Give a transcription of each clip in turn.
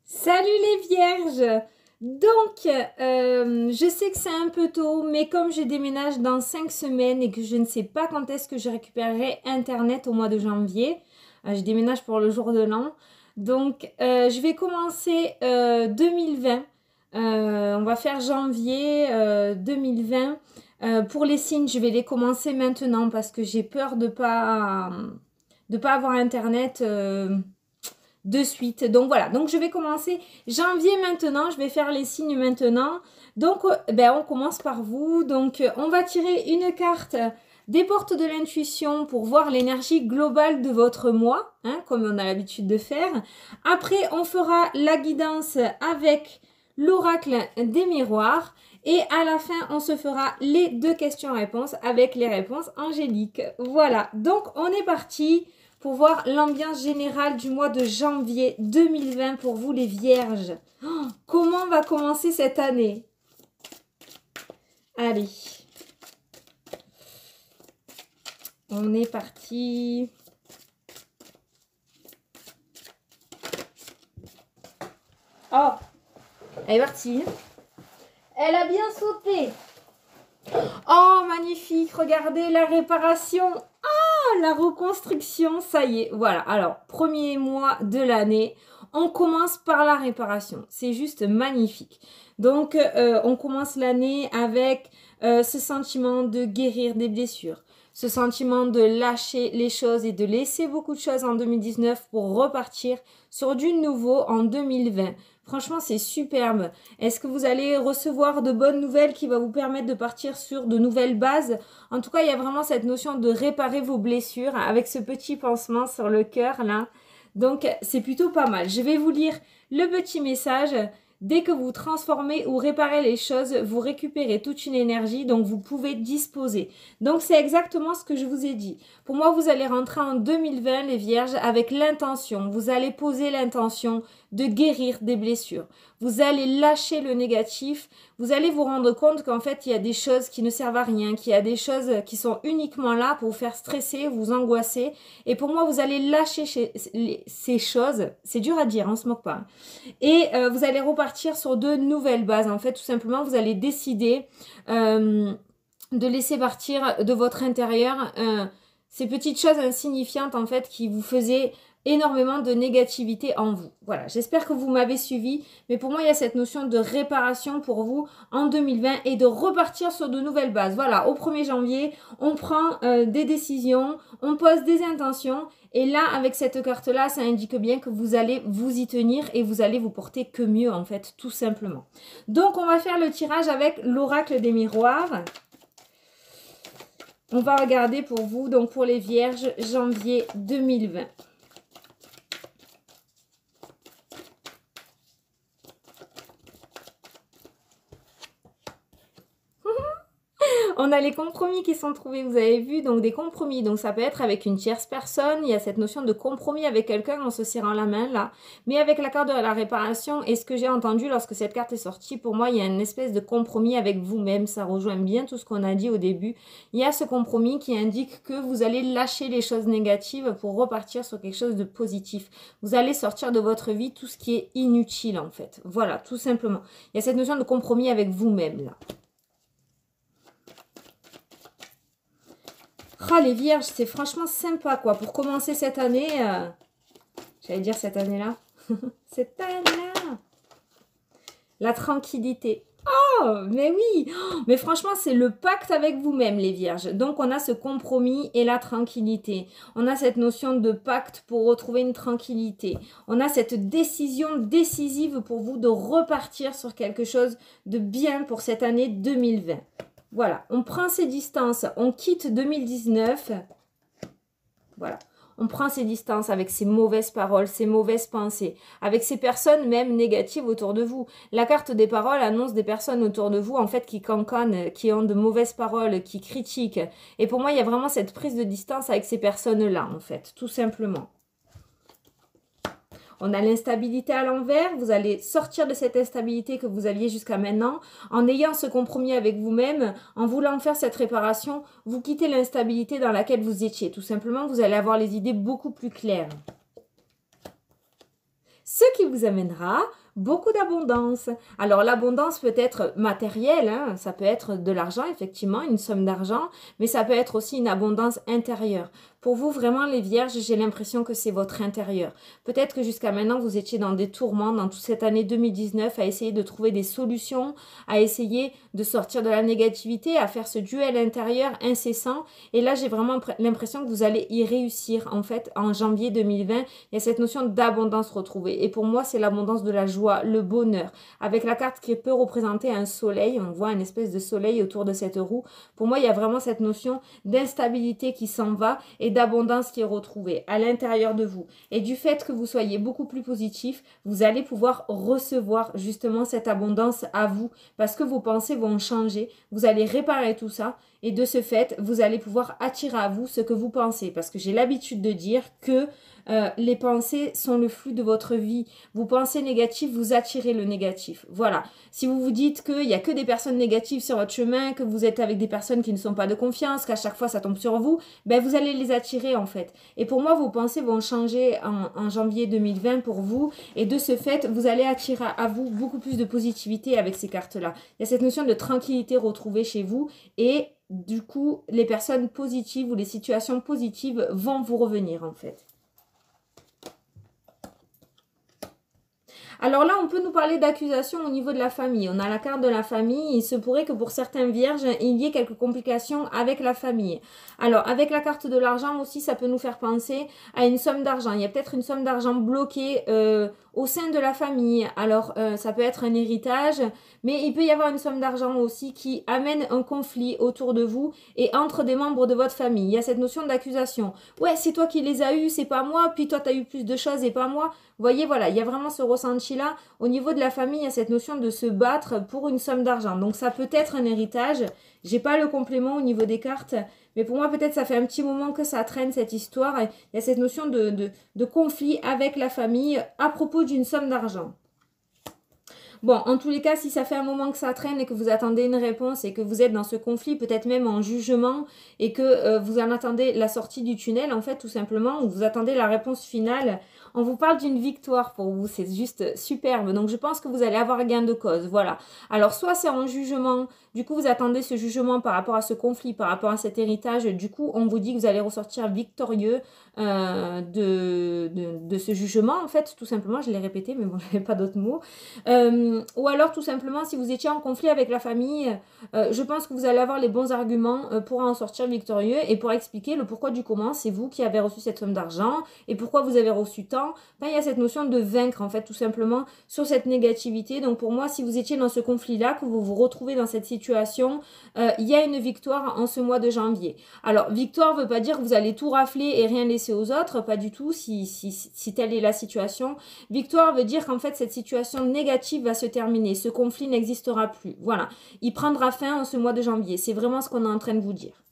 Salut les vierges! Je sais que c'est un peu tôt, mais comme je déménage dans 5 semaines et que je ne sais pas quand est-ce que je récupérerai Internet au mois de janvier, je déménage pour le jour de l'an, je vais commencer 2020. On va faire janvier 2020. Pour les signes, je vais les commencer maintenant parce que j'ai peur de pas avoir Internet de suite. Donc voilà, donc je vais commencer janvier maintenant, je vais faire les signes maintenant. On commence par vous. On va tirer une carte des portes de l'intuition pour voir l'énergie globale de votre mois, hein, comme on a l'habitude de faire. Après, on fera la guidance avec l'oracle des miroirs. Et à la fin, on se fera les 2 questions-réponses avec les réponses angéliques. Voilà, donc on est parti pour voir l'ambiance générale du mois de janvier 2020 pour vous les vierges. Oh, comment va commencer cette année? Allez. On est parti. Oh, elle est partie. Elle a bien sauté. Oh, magnifique. Regardez la réparation. La reconstruction, ça y est, voilà. Alors, premier mois de l'année, on commence par la réparation. C'est juste magnifique. On commence l'année avec ce sentiment de guérir des blessures, ce sentiment de lâcher les choses et de laisser beaucoup de choses en 2019 pour repartir sur du nouveau en 2020. Franchement, c'est superbe. Est-ce que vous allez recevoir de bonnes nouvelles qui va vous permettre de partir sur de nouvelles bases? En tout cas, il y a vraiment cette notion de réparer vos blessures avec ce petit pansement sur le cœur là. Donc, c'est plutôt pas mal. Je vais vous lire le petit message. Dès que vous transformez ou réparez les choses, vous récupérez toute une énergie, donc vous pouvez disposer. Donc, c'est exactement ce que je vous ai dit. Pour moi, vous allez rentrer en 2020, les vierges, avec l'intention. Vous allez poser l'intention de guérir des blessures. Vous allez lâcher le négatif. Vous allez vous rendre compte qu'en fait, il y a des choses qui ne servent à rien, qu'il y a des choses qui sont uniquement là pour vous faire stresser, vous angoisser. Et pour moi, vous allez lâcher ces choses. C'est dur à dire, on se moque pas. Et vous allez repartir sur de nouvelles bases. En fait, tout simplement, vous allez décider de laisser partir de votre intérieur ces petites choses insignifiantes, en fait, qui vous faisaient énormément de négativité en vous. Voilà, j'espère que vous m'avez suivi, mais pour moi, il y a cette notion de réparation pour vous en 2020 et de repartir sur de nouvelles bases. Voilà, au 1er janvier, on prend des décisions, on pose des intentions, et là, avec cette carte-là, ça indique bien que vous allez vous y tenir et vous allez vous porter que mieux, en fait, tout simplement. Donc, on va faire le tirage avec l'oracle des miroirs. On va regarder pour vous, donc pour les vierges, janvier 2020. On a les compromis qui sont trouvés, vous avez vu, donc des compromis. Donc ça peut être avec une tierce personne, il y a cette notion de compromis avec quelqu'un en se serrant la main là. Mais avec la carte de la réparation et ce que j'ai entendu lorsque cette carte est sortie, pour moi il y a une espèce de compromis avec vous-même. Ça rejoint bien tout ce qu'on a dit au début. Il y a ce compromis qui indique que vous allez lâcher les choses négatives pour repartir sur quelque chose de positif. Vous allez sortir de votre vie tout ce qui est inutile en fait. Voilà, tout simplement. Il y a cette notion de compromis avec vous-même là. Oh, les vierges, c'est franchement sympa, quoi. Pour commencer cette année, j'allais dire cette année-là. Cette année-là. La tranquillité. Oh, mais oui. Oh, mais franchement, c'est le pacte avec vous-même, les vierges. Donc, on a ce compromis et la tranquillité. On a cette notion de pacte pour retrouver une tranquillité. On a cette décision décisive pour vous de repartir sur quelque chose de bien pour cette année 2020. Voilà, on prend ses distances, on quitte 2019. Voilà, on prend ses distances avec ces mauvaises paroles, ces mauvaises pensées, avec ces personnes même négatives autour de vous. La carte des paroles annonce des personnes autour de vous, en fait, qui cancannent, qui ont de mauvaises paroles, qui critiquent. Et pour moi, il y a vraiment cette prise de distance avec ces personnes-là, en fait, tout simplement. On a l'instabilité à l'envers. Vous allez sortir de cette instabilité que vous aviez jusqu'à maintenant. En ayant ce compromis avec vous-même, en voulant faire cette réparation, vous quittez l'instabilité dans laquelle vous étiez. Tout simplement, vous allez avoir les idées beaucoup plus claires. ce qui vous amènera beaucoup d'abondance. Alors l'abondance peut être matérielle, hein, ça peut être de l'argent, effectivement, une somme d'argent, mais ça peut être aussi une abondance intérieure. Pour vous, vraiment, les vierges, j'ai l'impression que c'est votre intérieur. Peut-être que jusqu'à maintenant, vous étiez dans des tourments, dans toute cette année 2019, à essayer de trouver des solutions, à essayer de sortir de la négativité, à faire ce duel intérieur incessant. Et là, j'ai vraiment l'impression que vous allez y réussir. En fait, en janvier 2020, il y a cette notion d'abondance retrouvée. Et pour moi, c'est l'abondance de la joie, le bonheur. Avec la carte qui peut représenter un soleil, on voit une espèce de soleil autour de cette roue. Pour moi, il y a vraiment cette notion d'instabilité qui s'en va et d'abondance qui est retrouvée à l'intérieur de vous. Et du fait que vous soyez beaucoup plus positif, vous allez pouvoir recevoir justement cette abondance à vous parce que vos pensées vont changer. Vous allez réparer tout ça et de ce fait, vous allez pouvoir attirer à vous ce que vous pensez. Parce que j'ai l'habitude de dire que les pensées sont le flux de votre vie. Vous pensez négatif, vous attirez le négatif. Voilà. Si vous vous dites qu'il n'y a que des personnes négatives sur votre chemin, que vous êtes avec des personnes qui ne sont pas de confiance, qu'à chaque fois ça tombe sur vous, ben vous allez les attirer en fait. Et pour moi, vos pensées vont changer en janvier 2020 pour vous. Et de ce fait, vous allez attirer à vous beaucoup plus de positivité avec ces cartes-là. Il y a cette notion de tranquillité retrouvée chez vous et du coup, les personnes positives ou les situations positives vont vous revenir en fait. Alors là, on peut nous parler d'accusation au niveau de la famille. On a la carte de la famille. Il se pourrait que pour certains vierges, il y ait quelques complications avec la famille. Alors, avec la carte de l'argent aussi, ça peut nous faire penser à une somme d'argent. Il y a peut-être une somme d'argent bloquée au sein de la famille. Alors, ça peut être un héritage, mais il peut y avoir une somme d'argent aussi qui amène un conflit autour de vous et entre des membres de votre famille. Il y a cette notion d'accusation. Ouais, c'est toi qui les as eus, c'est pas moi. Puis toi, tu as eu plus de choses et pas moi. Vous voyez, voilà, il y a vraiment ce ressenti-là. Au niveau de la famille, il y a cette notion de se battre pour une somme d'argent. Donc, ça peut être un héritage. J'ai pas le complément au niveau des cartes. Mais pour moi, peut-être ça fait un petit moment que ça traîne cette histoire. Il y a cette notion de conflit avec la famille à propos d'une somme d'argent. Bon, en tous les cas, si ça fait un moment que ça traîne et que vous attendez une réponse et que vous êtes dans ce conflit, peut-être même en jugement et que vous en attendez la sortie du tunnel, en fait, tout simplement, ou vous attendez la réponse finale, on vous parle d'une victoire pour vous. C'est juste superbe. Donc, je pense que vous allez avoir gain de cause. Voilà. Alors, soit c'est en jugement, du coup, vous attendez ce jugement par rapport à ce conflit, par rapport à cet héritage. Du coup, on vous dit que vous allez ressortir victorieux de ce jugement, en fait, tout simplement. Je l'ai répété, mais bon, je n'avais pas d'autres mots. Ou alors tout simplement si vous étiez en conflit avec la famille, je pense que vous allez avoir les bons arguments pour en sortir victorieux et pour expliquer le pourquoi du comment. C'est vous qui avez reçu cette somme d'argent et pourquoi vous avez reçu tant. Enfin, il y a cette notion de vaincre en fait tout simplement sur cette négativité. Donc pour moi, si vous étiez dans ce conflit là, que vous vous retrouvez dans cette situation, il y a une victoire en ce mois de janvier. Alors victoire ne veut pas dire que vous allez tout rafler et rien laisser aux autres, pas du tout si telle est la situation. Victoire veut dire qu'en fait cette situation négative va se terminer, ce conflit n'existera plus. Voilà, il prendra fin en ce mois de janvier. C'est vraiment ce qu'on est en train de vous dire.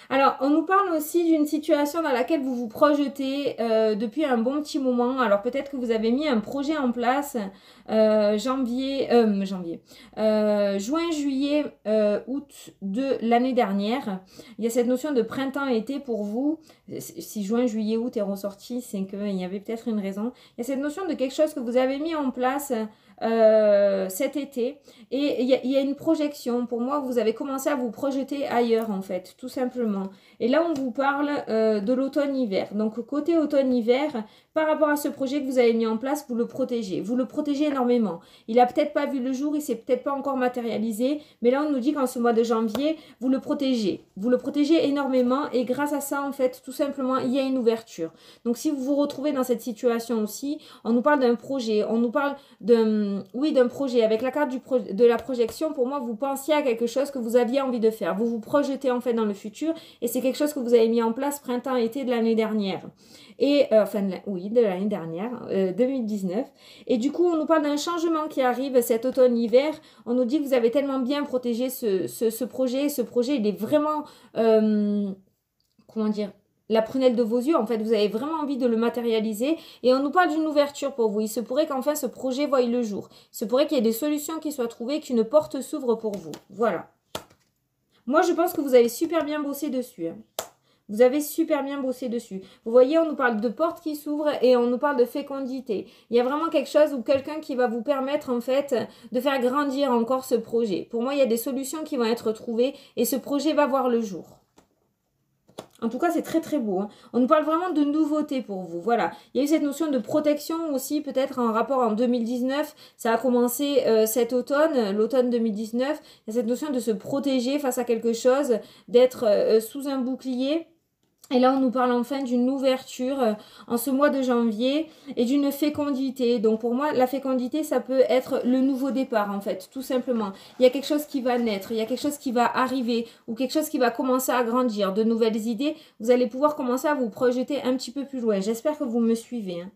Alors, on nous parle aussi d'une situation dans laquelle vous vous projetez depuis un bon petit moment. Alors, peut-être que vous avez mis un projet en place juin, juillet, août de l'année dernière. Il y a cette notion de printemps-été pour vous. Si juin, juillet, août est ressorti, c'est qu'il y avait peut-être une raison. Il y a cette notion de quelque chose que vous avez mis en place cet été et il y a une projection. Pour moi, vous avez commencé à vous projeter ailleurs en fait, tout simplement. Et là, on vous parle de l'automne-hiver. Donc, côté automne-hiver, par rapport à ce projet que vous avez mis en place, vous le protégez. Vous le protégez énormément. Il n'a peut-être pas vu le jour, il ne s'est peut-être pas encore matérialisé, mais là, on nous dit qu'en ce mois de janvier, vous le protégez. Vous le protégez énormément et grâce à ça, en fait, tout simplement, il y a une ouverture. Donc, si vous vous retrouvez dans cette situation aussi, on nous parle d'un projet, on nous parle d'un projet. Avec la carte de la projection, pour moi, vous pensiez à quelque chose que vous aviez envie de faire. Vous vous projetez en fait dans le futur et c'est quelque chose que vous avez mis en place printemps-été de l'année dernière. Et, de l'année dernière, 2019. Et du coup, on nous parle d'un changement qui arrive cet automne-hiver. On nous dit que vous avez tellement bien protégé ce projet. Ce projet, il est vraiment, comment dire, la prunelle de vos yeux. En fait, vous avez vraiment envie de le matérialiser. Et on nous parle d'une ouverture pour vous. Il se pourrait qu'enfin ce projet voie le jour. Il se pourrait qu'il y ait des solutions qui soient trouvées, qu'une porte s'ouvre pour vous. Voilà. Moi, je pense que vous avez super bien bossé dessus. Hein. Vous avez super bien bossé dessus. Vous voyez, on nous parle de portes qui s'ouvrent et on nous parle de fécondité. Il y a vraiment quelque chose ou quelqu'un qui va vous permettre en fait de faire grandir encore ce projet. Pour moi, il y a des solutions qui vont être trouvées et ce projet va voir le jour. En tout cas, c'est très très beau. Hein. On nous parle vraiment de nouveautés pour vous. Voilà. Il y a eu cette notion de protection aussi, peut-être en rapport en 2019. Ça a commencé cet automne, l'automne 2019. Il y a cette notion de se protéger face à quelque chose, d'être sous un bouclier. Et là, on nous parle enfin d'une ouverture en ce mois de janvier et d'une fécondité. Donc pour moi, la fécondité, ça peut être le nouveau départ en fait, tout simplement. Il y a quelque chose qui va naître, il y a quelque chose qui va arriver ou quelque chose qui va commencer à grandir, de nouvelles idées. Vous allez pouvoir commencer à vous projeter un petit peu plus loin. J'espère que vous me suivez. Hein.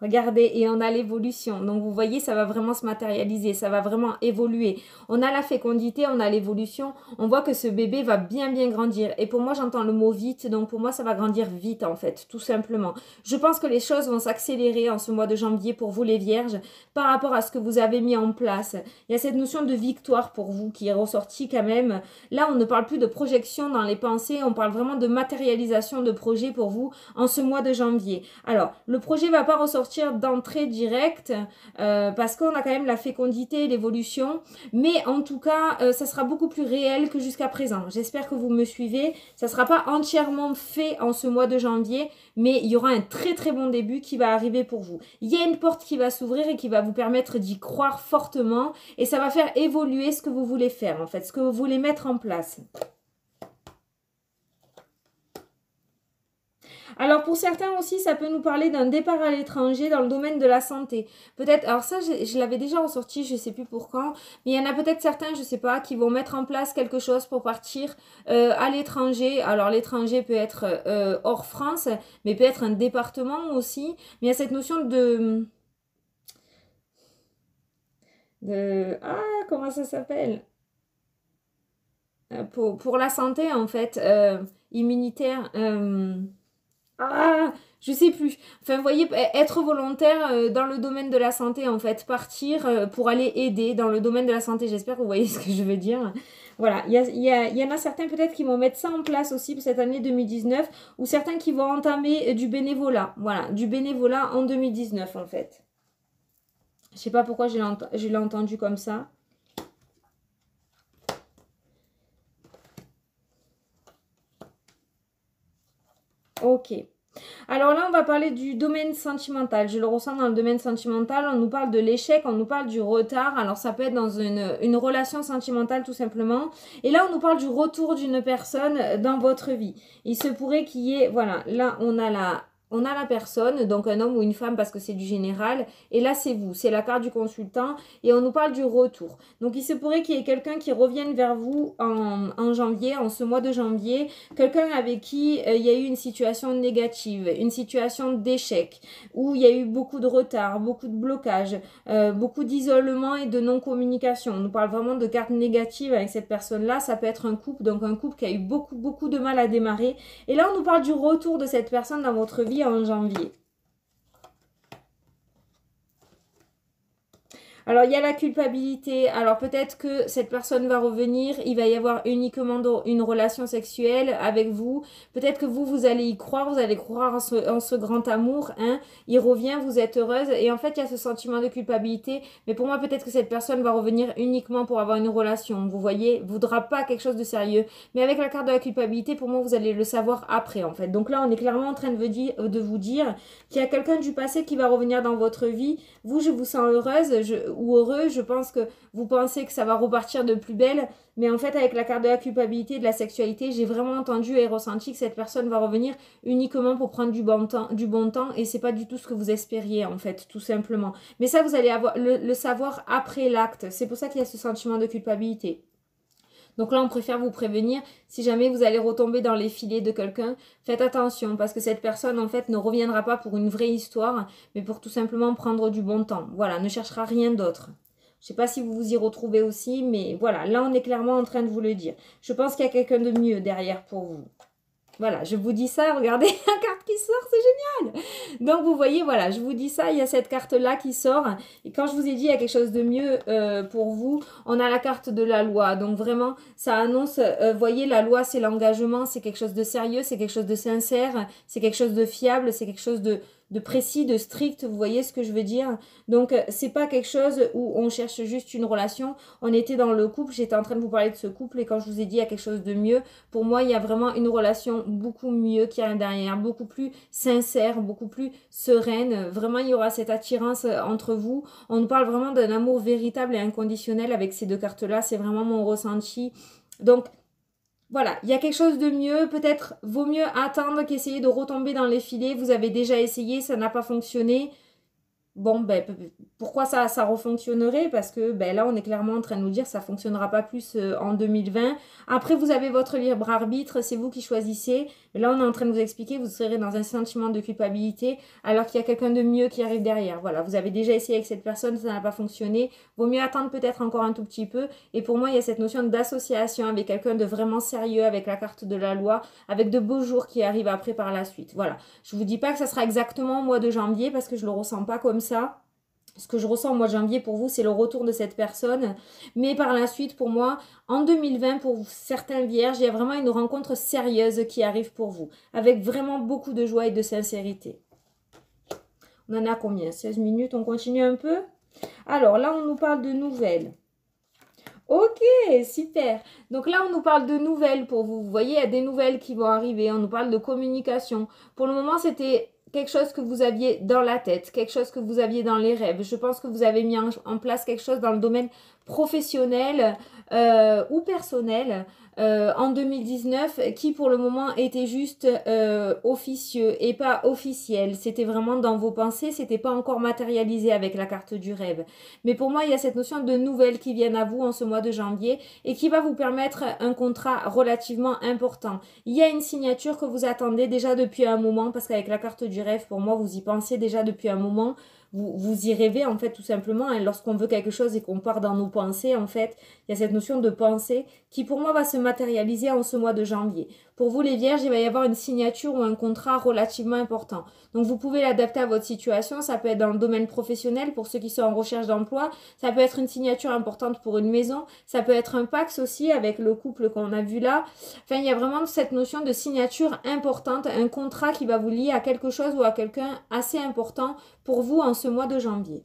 Regardez, et on a l'évolution. Donc, vous voyez, ça va vraiment se matérialiser, ça va vraiment évoluer. On a la fécondité, on a l'évolution. On voit que ce bébé va bien, bien grandir. Et pour moi, j'entends le mot vite. Donc, pour moi, ça va grandir vite, en fait, tout simplement. Je pense que les choses vont s'accélérer en ce mois de janvier pour vous, les vierges, par rapport à ce que vous avez mis en place. Il y a cette notion de victoire pour vous qui est ressortie quand même. Là, on ne parle plus de projection dans les pensées. On parle vraiment de matérialisation de projet pour vous en ce mois de janvier. Alors, le projet ne va pas ressortir d'entrée directe parce qu'on a quand même la fécondité, l'évolution, mais en tout cas ça sera beaucoup plus réel que jusqu'à présent. J'espère que vous me suivez. Ça ne sera pas entièrement fait en ce mois de janvier, mais il y aura un très très bon début qui va arriver pour vous. Il y a une porte qui va s'ouvrir et qui va vous permettre d'y croire fortement et ça va faire évoluer ce que vous voulez faire en fait, ce que vous voulez mettre en place. Alors pour certains aussi, ça peut nous parler d'un départ à l'étranger dans le domaine de la santé. Peut-être, alors ça je l'avais déjà ressorti, je ne sais plus pour quand, mais il y en a peut-être certains, je ne sais pas, qui vont mettre en place quelque chose pour partir à l'étranger. Alors l'étranger peut être hors France, mais peut être un département aussi. Mais il y a cette notion ah, comment ça s'appelle? Pour la santé en fait, immunitaire. Ah, je sais plus. Enfin, vous voyez, être volontaire dans le domaine de la santé, en fait. Partir pour aller aider dans le domaine de la santé. J'espère que vous voyez ce que je veux dire. Voilà, il y en a certains peut-être qui vont mettre ça en place aussi pour cette année 2019 ou certains qui vont entamer du bénévolat. Voilà, du bénévolat en 2019, en fait. Je sais pas pourquoi je l'ai entendu comme ça. Ok. Alors là, on va parler du domaine sentimental. Je le ressens dans le domaine sentimental. On nous parle de l'échec, on nous parle du retard. Alors ça peut être dans une relation sentimentale tout simplement. Et là, on nous parle du retour d'une personne dans votre vie. Il se pourrait qu'il y ait, voilà, là, on a la personne, donc un homme ou une femme parce que c'est du général. Et là, c'est vous, c'est la carte du consultant. Et on nous parle du retour. Donc, il se pourrait qu'il y ait quelqu'un qui revienne vers vous en janvier, en ce mois de janvier. Quelqu'un avec qui il y a eu une situation négative, une situation d'échec, où il y a eu beaucoup de retard, beaucoup de blocage, beaucoup d'isolement et de non-communication. On nous parle vraiment de cartes négatives avec cette personne-là. Ça peut être un couple, donc un couple qui a eu beaucoup de mal à démarrer. Et là, on nous parle du retour de cette personne dans votre vie en janvier. Alors, il y a la culpabilité. Alors, peut-être que cette personne va revenir. Il va y avoir uniquement une relation sexuelle avec vous. Peut-être que vous allez y croire. Vous allez croire en ce grand amour. Hein. Il revient, vous êtes heureuse. Et en fait, il y a ce sentiment de culpabilité. Mais pour moi, peut-être que cette personne va revenir uniquement pour avoir une relation. Vous voyez, voudra pas quelque chose de sérieux. Mais avec la carte de la culpabilité, pour moi, vous allez le savoir après, en fait. Donc là, on est clairement en train de vous dire qu'il y a quelqu'un du passé qui va revenir dans votre vie. Vous, je vous sens heureuse. Ou heureux, je pense que vous pensez que ça va repartir de plus belle, mais en fait avec la carte de la culpabilité, de la sexualité, j'ai vraiment entendu et ressenti que cette personne va revenir uniquement pour prendre du bon temps et c'est pas du tout ce que vous espériez en fait, tout simplement. Mais ça, vous allez avoir le savoir après l'acte, c'est pour ça qu'il y a ce sentiment de culpabilité. Donc là, on préfère vous prévenir, si jamais vous allez retomber dans les filets de quelqu'un, faites attention parce que cette personne, en fait, ne reviendra pas pour une vraie histoire, mais pour tout simplement prendre du bon temps. Voilà, ne cherchera rien d'autre. Je ne sais pas si vous vous y retrouvez aussi, mais voilà, là, on est clairement en train de vous le dire. Je pense qu'il y a quelqu'un de mieux derrière pour vous. Voilà, je vous dis ça, regardez, la carte carte qui sort, c'est génial. Donc vous voyez, voilà, je vous dis ça, il y a cette carte-là qui sort. Et quand je vous ai dit, il y a quelque chose de mieux pour vous, on a la carte de la loi. Donc vraiment, ça annonce, voyez, la loi, c'est l'engagement, c'est quelque chose de sérieux, c'est quelque chose de sincère, c'est quelque chose de fiable, c'est quelque chose de précis, de strict, vous voyez ce que je veux dire. Donc c'est pas quelque chose où on cherche juste une relation. On était dans le couple, j'étais en train de vous parler de ce couple et quand je vous ai dit il y a quelque chose de mieux, pour moi il y a vraiment une relation beaucoup mieux qui arrive derrière, beaucoup plus sincère, beaucoup plus sereine. Vraiment il y aura cette attirance entre vous. On nous parle vraiment d'un amour véritable et inconditionnel avec ces deux cartes là, c'est vraiment mon ressenti. Donc voilà, il y a quelque chose de mieux, peut-être vaut mieux attendre qu'essayer de retomber dans les filets. Vous avez déjà essayé, ça n'a pas fonctionné. Bon, ben, pourquoi ça refonctionnerait? Parce que ben, là, on est clairement en train de nous dire que ça ne fonctionnera pas plus en 2020. Après, vous avez votre libre arbitre, c'est vous qui choisissez. Mais là, on est en train de vous expliquer, vous serez dans un sentiment de culpabilité alors qu'il y a quelqu'un de mieux qui arrive derrière. Voilà, vous avez déjà essayé avec cette personne, ça n'a pas fonctionné. Vaut mieux attendre peut-être encore un tout petit peu. Et pour moi, il y a cette notion d'association avec quelqu'un de vraiment sérieux, avec la carte de la loi, avec de beaux jours qui arrivent après par la suite. Voilà, je ne vous dis pas que ça sera exactement au mois de janvier parce que je ne le ressens pas comme ça. Ce que je ressens au mois de janvier pour vous, c'est le retour de cette personne. Mais par la suite, pour moi, en 2020, pour certains vierges, il y a vraiment une rencontre sérieuse qui arrive pour vous. Avec vraiment beaucoup de joie et de sincérité. On en a combien? 16 minutes, on continue un peu? Alors là, on nous parle de nouvelles. Ok, super. Donc là, on nous parle de nouvelles pour vous. Vous voyez, il y a des nouvelles qui vont arriver. On nous parle de communication. Pour le moment, c'était quelque chose que vous aviez dans la tête, quelque chose que vous aviez dans les rêves. Je pense que vous avez mis en place quelque chose dans le domaine professionnel ou personnel en 2019 qui pour le moment était juste officieux et pas officiel. C'était vraiment dans vos pensées, c'était pas encore matérialisé avec la carte du rêve. Mais pour moi, il y a cette notion de nouvelles qui viennent à vous en ce mois de janvier et qui va vous permettre un contrat relativement important. Il y a une signature que vous attendez déjà depuis un moment parce qu'avec la carte du rêve, pour moi, vous y pensez déjà depuis un moment. Vous y rêvez en fait tout simplement. Hein. Lorsqu'on veut quelque chose et qu'on part dans nos pensées, en fait, il y a cette notion de pensée qui pour moi va se matérialiser en ce mois de janvier. Pour vous les vierges, il va y avoir une signature ou un contrat relativement important. Donc vous pouvez l'adapter à votre situation. Ça peut être dans le domaine professionnel pour ceux qui sont en recherche d'emploi. Ça peut être une signature importante pour une maison. Ça peut être un Pax aussi avec le couple qu'on a vu là. Enfin, il y a vraiment cette notion de signature importante, un contrat qui va vous lier à quelque chose ou à quelqu'un assez important pour vous en ce mois de janvier.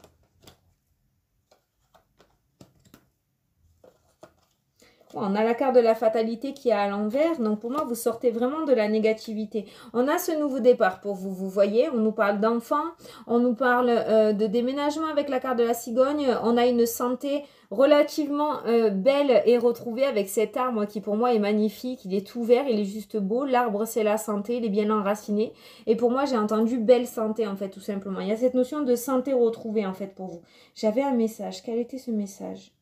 On a la carte de la fatalité qui est à l'envers. Donc, pour moi, vous sortez vraiment de la négativité. On a ce nouveau départ pour vous. Vous voyez, on nous parle d'enfants. On nous parle de déménagement avec la carte de la cigogne. On a une santé relativement belle et retrouvée avec cet arbre qui, pour moi, est magnifique. Il est tout vert, il est juste beau. L'arbre, c'est la santé. Il est bien enraciné. Et pour moi, j'ai entendu belle santé, en fait, tout simplement. Il y a cette notion de santé retrouvée, en fait, pour vous. J'avais un message. Quel était ce message ?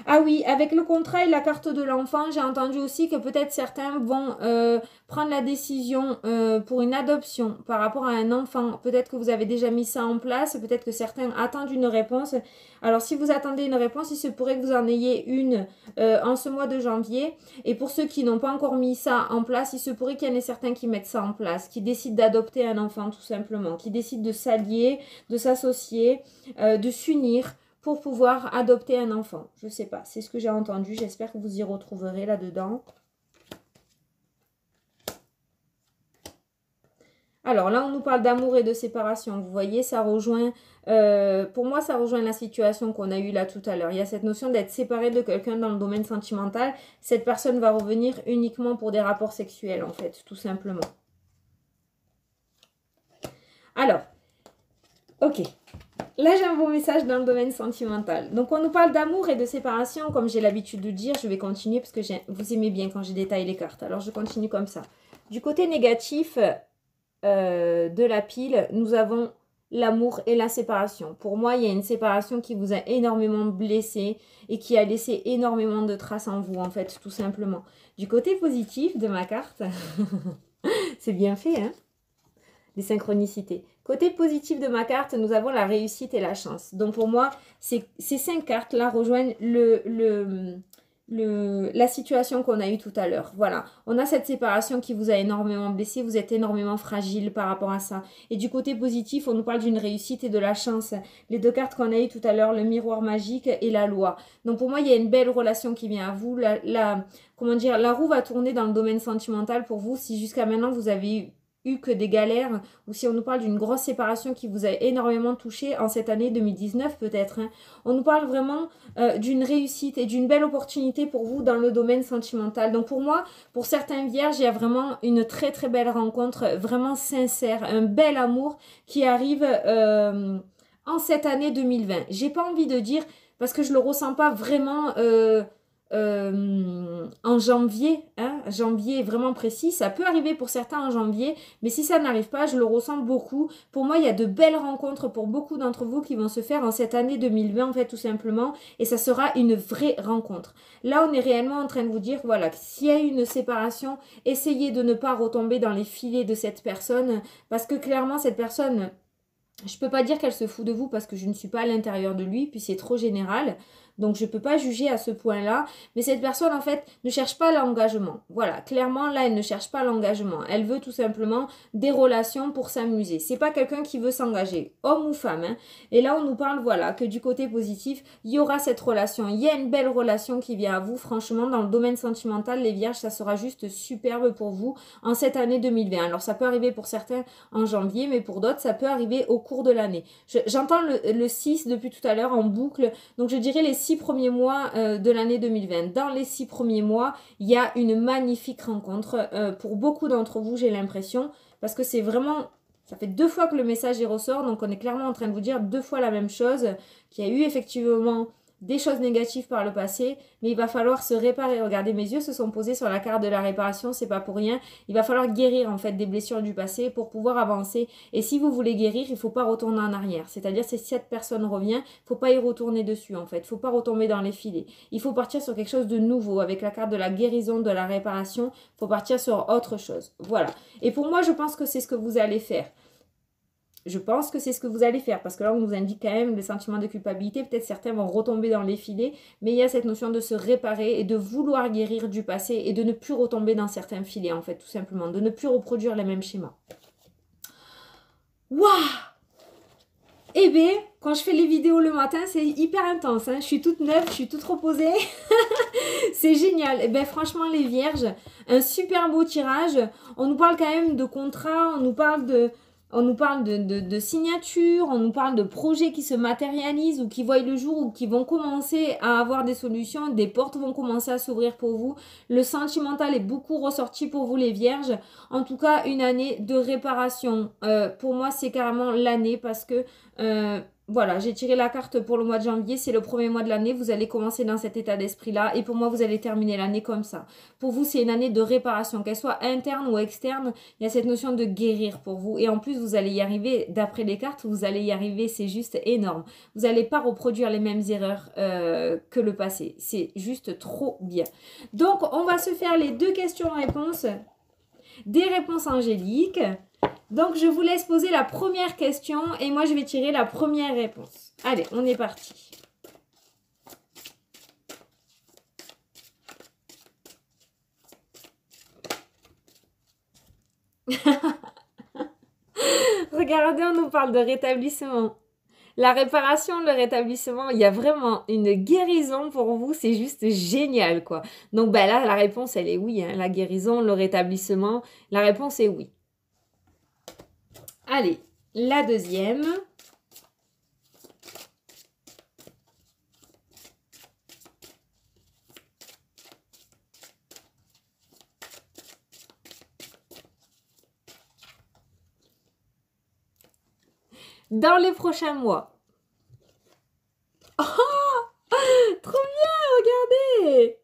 Ah oui, avec le contrat et la carte de l'enfant, j'ai entendu aussi que peut-être certains vont prendre la décision pour une adoption par rapport à un enfant. Peut-être que vous avez déjà mis ça en place, peut-être que certains attendent une réponse. Alors si vous attendez une réponse, il se pourrait que vous en ayez une en ce mois de janvier. Et pour ceux qui n'ont pas encore mis ça en place, il se pourrait qu'il y en ait certains qui mettent ça en place, qui décident d'adopter un enfant tout simplement, qui décident de s'allier, de s'associer, de s'unir pour pouvoir adopter un enfant. Je ne sais pas, c'est ce que j'ai entendu. J'espère que vous y retrouverez là-dedans. Alors là, on nous parle d'amour et de séparation. Vous voyez, ça rejoint, pour moi, ça rejoint la situation qu'on a eue là tout à l'heure. Il y a cette notion d'être séparé de quelqu'un dans le domaine sentimental. Cette personne va revenir uniquement pour des rapports sexuels, en fait, tout simplement. Alors, ok. Là, j'ai un beau message dans le domaine sentimental. Donc, on nous parle d'amour et de séparation. Comme j'ai l'habitude de dire, je vais continuer parce que vous aimez bien quand je détaille les cartes. Alors, je continue comme ça. Du côté négatif de la pile, nous avons l'amour et la séparation. Pour moi, il y a une séparation qui vous a énormément blessé et qui a laissé énormément de traces en vous, en fait, tout simplement. Du côté positif de ma carte, c'est bien fait, hein? Les synchronicités. Côté positif de ma carte, nous avons la réussite et la chance. Donc pour moi, ces 5 cartes-là rejoignent la situation qu'on a eue tout à l'heure. Voilà, on a cette séparation qui vous a énormément blessé, vous êtes énormément fragile par rapport à ça. Et du côté positif, on nous parle d'une réussite et de la chance. Les deux cartes qu'on a eues tout à l'heure, le miroir magique et la loi. Donc pour moi, il y a une belle relation qui vient à vous. Comment dire, la roue va tourner dans le domaine sentimental pour vous si jusqu'à maintenant vous avez eu que des galères, ou si on nous parle d'une grosse séparation qui vous a énormément touché en cette année 2019 peut-être. Hein. On nous parle vraiment d'une réussite et d'une belle opportunité pour vous dans le domaine sentimental. Donc pour moi, pour certains vierges, il y a vraiment une très très belle rencontre, vraiment sincère, un bel amour qui arrive en cette année 2020. J'ai pas envie de dire, parce que je le ressens pas vraiment en janvier, hein, janvier vraiment précis, ça peut arriver pour certains en janvier, mais si ça n'arrive pas, je le ressens beaucoup. Pour moi, il y a de belles rencontres pour beaucoup d'entre vous qui vont se faire en cette année 2020, en fait, tout simplement, et ça sera une vraie rencontre. Là, on est réellement en train de vous dire, voilà, s'il y a une séparation, essayez de ne pas retomber dans les filets de cette personne, parce que clairement, cette personne, je peux pas dire qu'elle se fout de vous parce que je ne suis pas à l'intérieur de lui, puis c'est trop général. Donc je ne peux pas juger à ce point-là. Mais cette personne, en fait, ne cherche pas l'engagement. Voilà, clairement, là, elle ne cherche pas l'engagement. Elle veut tout simplement des relations pour s'amuser. C'est pas quelqu'un qui veut s'engager, homme ou femme. Hein. Et là, on nous parle, voilà, que du côté positif, il y aura cette relation. Il y a une belle relation qui vient à vous. Franchement, dans le domaine sentimental, les vierges, ça sera juste superbe pour vous en cette année 2020. Alors, ça peut arriver pour certains en janvier, mais pour d'autres, ça peut arriver au cours de l'année. J'entends le 6 depuis tout à l'heure en boucle. Donc, je dirais les 6 premiers mois de l'année 2020. Dans les 6 premiers mois, il y a une magnifique rencontre pour beaucoup d'entre vous, j'ai l'impression, parce que c'est vraiment, ça fait 2 fois que le message y ressort, donc on est clairement en train de vous dire 2 fois la même chose, qu'il y a eu effectivement des choses négatives par le passé, mais il va falloir se réparer. Regardez, mes yeux se sont posés sur la carte de la réparation, c'est pas pour rien. Il va falloir guérir en fait des blessures du passé pour pouvoir avancer. Et si vous voulez guérir, il faut pas retourner en arrière. C'est-à-dire si cette personne revient, faut pas y retourner dessus en fait. Faut pas retomber dans les filets. Il faut partir sur quelque chose de nouveau avec la carte de la guérison, de la réparation. Faut partir sur autre chose. Voilà. Et pour moi, je pense que c'est ce que vous allez faire. Je pense que c'est ce que vous allez faire parce que là, on nous indique quand même le sentiment de culpabilité. Peut-être certains vont retomber dans les filets, mais il y a cette notion de se réparer et de vouloir guérir du passé et de ne plus retomber dans certains filets, en fait, tout simplement. De ne plus reproduire les mêmes schémas. Waouh! Eh bien, quand je fais les vidéos le matin, c'est hyper intense. Hein. Je suis toute neuve, je suis toute reposée. C'est génial. Eh bien, franchement, les vierges, un super beau tirage. On nous parle quand même de contrat, on nous parle de signatures, on nous parle de projets qui se matérialisent ou qui voient le jour ou qui vont commencer à avoir des solutions, des portes vont commencer à s'ouvrir pour vous. Le sentimental est beaucoup ressorti pour vous les vierges. En tout cas, une année de réparation. Pour moi, c'est carrément l'année parce que... voilà, j'ai tiré la carte pour le mois de janvier, c'est le premier mois de l'année, vous allez commencer dans cet état d'esprit-là et pour moi, vous allez terminer l'année comme ça. Pour vous, c'est une année de réparation, qu'elle soit interne ou externe, il y a cette notion de guérir pour vous et en plus, vous allez y arriver, d'après les cartes, vous allez y arriver, c'est juste énorme. Vous n'allez pas reproduire les mêmes erreurs que le passé, c'est juste trop bien. Donc, on va se faire les 2 questions-réponses, des réponses angéliques. Donc, je vous laisse poser la première question et moi, je vais tirer la première réponse. Allez, on est parti. Regardez, on nous parle de rétablissement. La réparation, le rétablissement, il y a vraiment une guérison pour vous, c'est juste génial, quoi. Donc, ben là, la réponse, elle est oui. Hein. La guérison, le rétablissement, la réponse est oui. Allez, la deuxième. Dans les prochains mois. Oh, trop bien, regardez.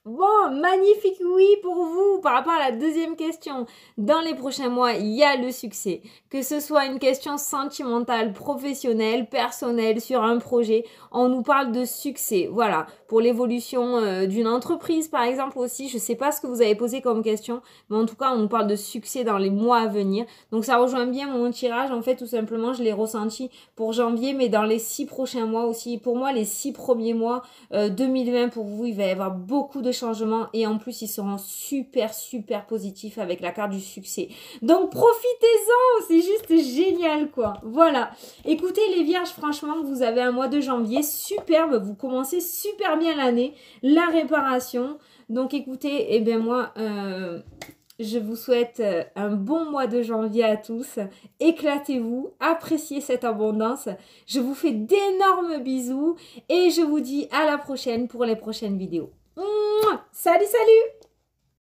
Bon, magnifique. magnifique oui pour vous. Par rapport à la deuxième question, dans les prochains mois, il y a le succès. Que ce soit une question sentimentale, professionnelle, personnelle, sur un projet, on nous parle de succès. Voilà, pour l'évolution d'une entreprise par exemple aussi, je sais pas ce que vous avez posé comme question, mais en tout cas, on nous parle de succès dans les mois à venir. Donc ça rejoint bien mon tirage, en fait, tout simplement, je l'ai ressenti pour janvier, mais dans les 6 prochains mois aussi. Pour moi, les 6 premiers mois 2020 pour vous, il va y avoir beaucoup de changements et en plus, ils seront super, super positifs avec la carte du succès. Donc, profitez-en, c'est juste génial, quoi. Voilà. Écoutez, les vierges, franchement, vous avez un mois de janvier superbe, vous commencez super bien l'année, la réparation. Donc, écoutez, eh bien moi... je vous souhaite un bon mois de janvier à tous. Éclatez-vous, appréciez cette abondance. Je vous fais d'énormes bisous et je vous dis à la prochaine pour les prochaines vidéos. Mouah. Salut, salut!